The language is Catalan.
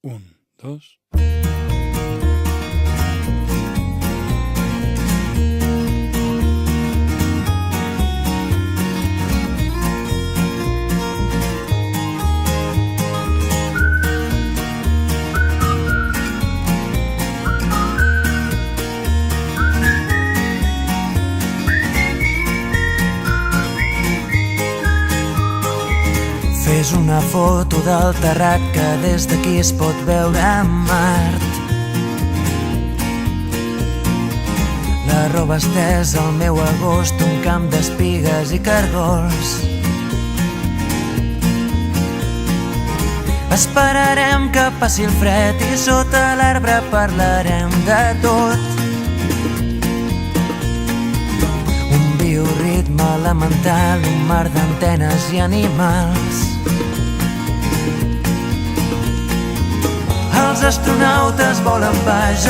Un, dos... Fes una foto del terrat que des d'aquí es pot veure Mart. La roba estesa al meu agost, un camp d'espigues i cargols. Esperarem que passi el fred i sota l'arbre parlarem de tot. Un bioritme elemental, un mar d'antenes i animals. Els astronautes volen baix,